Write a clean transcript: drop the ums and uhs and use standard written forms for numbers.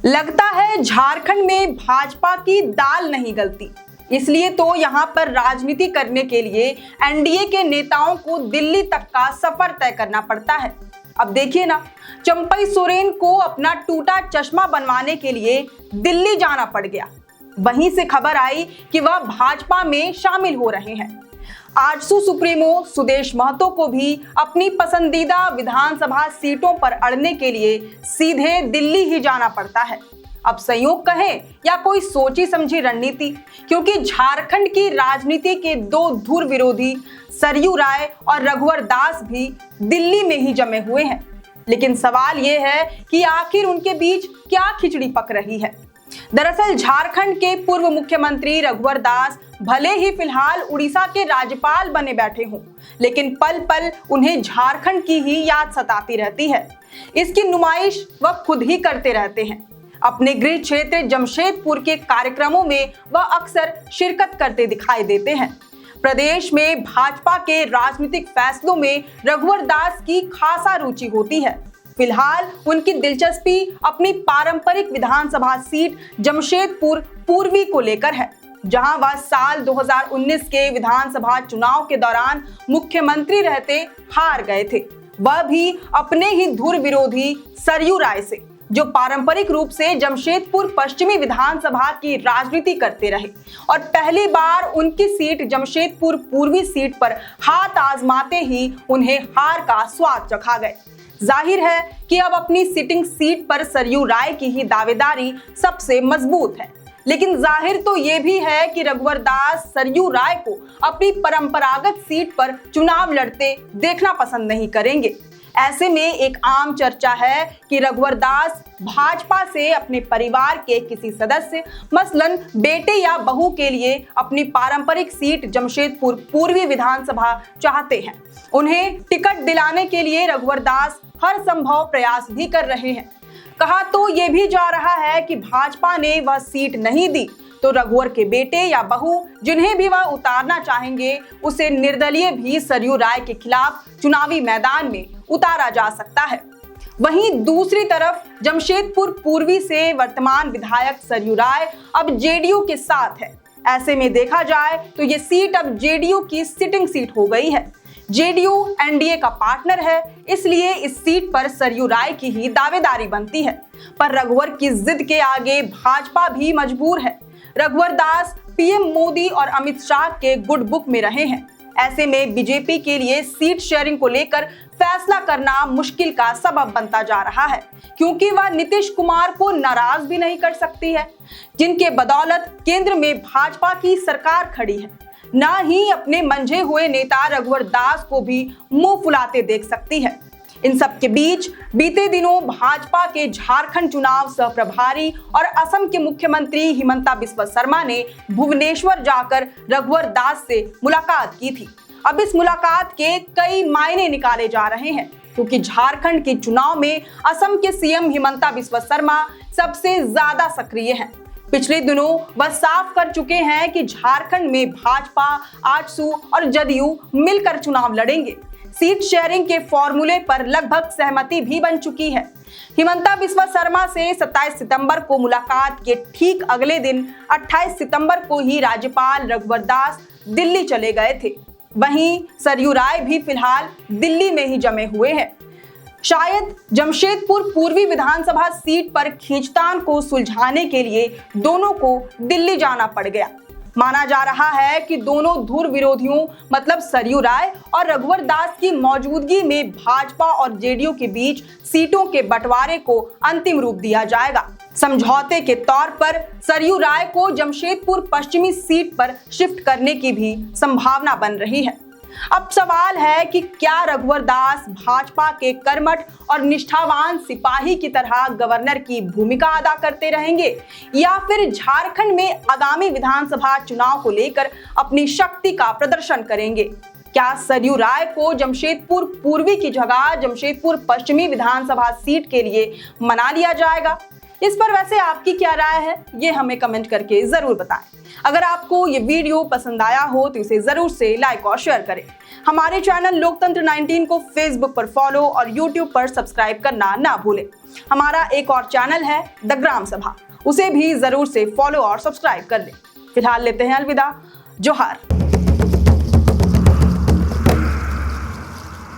लगता है झारखंड में भाजपा की दाल नहीं गलती, इसलिए तो यहां पर राजनीति करने के लिए एनडीए के नेताओं को दिल्ली तक का सफर तय करना पड़ता है। अब देखिए ना, चंपई सोरेन को अपना टूटा चश्मा बनवाने के लिए दिल्ली जाना पड़ गया। वहीं से खबर आई कि वह भाजपा में शामिल हो रहे हैं। आजसू सुप्रीमो सुदेश महतो को भी अपनी पसंदीदा विधानसभा सीटों पर अड़ने के लिए सीधे दिल्ली ही जाना पड़ता है। अब संयोग कहें या कोई सोची समझी रणनीति, क्योंकि झारखंड की राजनीति के दो धुर विरोधी सरयू राय और रघुवर दास भी दिल्ली में ही जमे हुए हैं। लेकिन सवाल यह है कि आखिर उनके बीच क्या खिचड़ी पक रही है। दरअसल झारखंड के पूर्व मुख्यमंत्री रघुवर दास भले ही फिलहाल उड़ीसा के राज्यपाल बने बैठे हों, लेकिन पल पल उन्हें झारखंड की ही याद सताती रहती है। इसकी नुमाइश वह खुद ही करते रहते हैं। अपने गृह क्षेत्र जमशेदपुर के कार्यक्रमों में वह अक्सर शिरकत करते दिखाई देते हैं। प्रदेश में भाजपा के राजनीतिक फैसलों में रघुवर दास की खासा रुचि होती है। फिलहाल उनकी दिलचस्पी अपनी पारंपरिक विधानसभा सीट जमशेदपुर पूर्वी को लेकर है, जहां वह साल 2019 के विधानसभा चुनाव के दौरान मुख्यमंत्री रहते हार गए थे। वह भी अपने ही धुर विरोधी सरयू राय से, जो पारंपरिक रूप से जमशेदपुर पश्चिमी विधानसभा की राजनीति करते रहे और पहली बार उनकी सीट जमशेदपुर पूर्वी सीट पर हाथ आजमाते ही उन्हें हार का स्वाद चखा गए। जाहिर है कि अब अपनी सिटिंग सीट पर सरयू राय की ही दावेदारी सबसे मजबूत है। लेकिन जाहिर तो ये भी है कि रघुवर दास सरयू राय को अपनी परंपरागत सीट पर चुनाव लड़ते देखना पसंद नहीं करेंगे। ऐसे में एक आम चर्चा है कि रघुवर दास भाजपा से अपने परिवार के किसी सदस्य, मसलन बेटे या बहू के लिए अपनी पारंपरिक सीट जमशेदपुर पूर्वी विधानसभा चाहते हैं। उन्हें टिकट दिलाने के लिए रघुवर दास हर संभव प्रयास भी कर रहे हैं। कहा तो ये भी जा रहा है कि भाजपा ने वह सीट नहीं दी तो रघुवर के बेटे या बहू जिन्हें भी वह उतारना चाहेंगे, उसे निर्दलीय भी सरयू राय के खिलाफ चुनावी मैदान में उतारा जा सकता है। वहीं दूसरी तरफ जमशेदपुर पूर्वी से वर्तमान विधायक सरयू राय अब जेडीयू के साथ है। ऐसे में देखा जाए तो ये सीट अब जेडीयू की सिटिंग सीट हो गई है। जेडीयू एनडीए का पार्टनर है, इसलिए इस सीट पर सरयू राय की ही दावेदारी बनती है। पर रघुवर की जिद के आगे भाजपा भी मजबूर है। रघुवर दास पीएम मोदी और अमित शाह के गुड बुक में रहे हैं। ऐसे में बीजेपी के लिए सीट शेयरिंग को लेकर फैसला करना मुश्किल का सबब बनता जा रहा है, क्योंकि वह नीतीश कुमार को नाराज भी नहीं कर सकती है, जिनके बदौलत केंद्र में भाजपा की सरकार खड़ी है। ना ही अपने मंझे हुए नेता रघुवर दास को भी मुंह फुलाते देख सकती है। इन सब के बीच बीते दिनों भाजपा के झारखंड चुनाव सह प्रभारी और असम के मुख्यमंत्री हिमंता बिस्वा शर्मा ने भुवनेश्वर जाकर रघुवर दास से मुलाकात की थी। अब इस मुलाकात के कई मायने निकाले जा रहे हैं, क्योंकि झारखंड के चुनाव में असम के सीएम हिमंता बिस्वा शर्मा सबसे ज्यादा सक्रिय हैं। पिछले दिनों वह साफ कर चुके हैं कि झारखंड में भाजपा, आजसू और जदयू मिलकर चुनाव लड़ेंगे। सीट शेयरिंग के फॉर्मूले पर लगभग सहमति भी बन चुकी है। हिमंता बिस्वा शर्मा से 27 सितंबर को मुलाकात के ठीक अगले दिन 28 सितंबर को ही राज्यपाल रघुवर दास दिल्ली चले गए थे। वहीं सरयू राय भी फिलहाल दिल्ली में ही जमे हुए हैं। शायद जमशेदपुर पूर्वी विधानसभा सीट पर खींचतान को सुलझाने के लिए दोनों को दिल्ली जाना पड़ गया। माना जा रहा है कि दोनों धुर विरोधियों मतलब सरयू राय और रघुवर दास की मौजूदगी में भाजपा और जेडीयू के बीच सीटों के बंटवारे को अंतिम रूप दिया जाएगा। समझौते के तौर पर सरयू राय को जमशेदपुर पश्चिमी सीट पर शिफ्ट करने की भी संभावना बन रही है। अब सवाल है कि क्या रघुवर दास भाजपा के कर्मठ और निष्ठावान सिपाही की तरह गवर्नर की भूमिका अदा करते रहेंगे, या फिर झारखंड में आगामी विधानसभा चुनाव को लेकर अपनी शक्ति का प्रदर्शन करेंगे। क्या सरयू राय को जमशेदपुर पूर्वी की जगह जमशेदपुर पश्चिमी विधानसभा सीट के लिए मना लिया जाएगा, इस पर वैसे आपकी क्या राय है, ये हमें कमेंट करके जरूर बताएं। अगर आपको ये वीडियो पसंद आया हो तो इसे जरूर से लाइक और शेयर करें। हमारे चैनल लोकतंत्र 19 को फेसबुक पर फॉलो और यूट्यूब पर सब्सक्राइब करना ना भूलें। हमारा एक और चैनल है द ग्राम सभा, उसे भी जरूर से फॉलो और सब्सक्राइब कर लें। फिलहाल लेते हैं अलविदा। जोहार।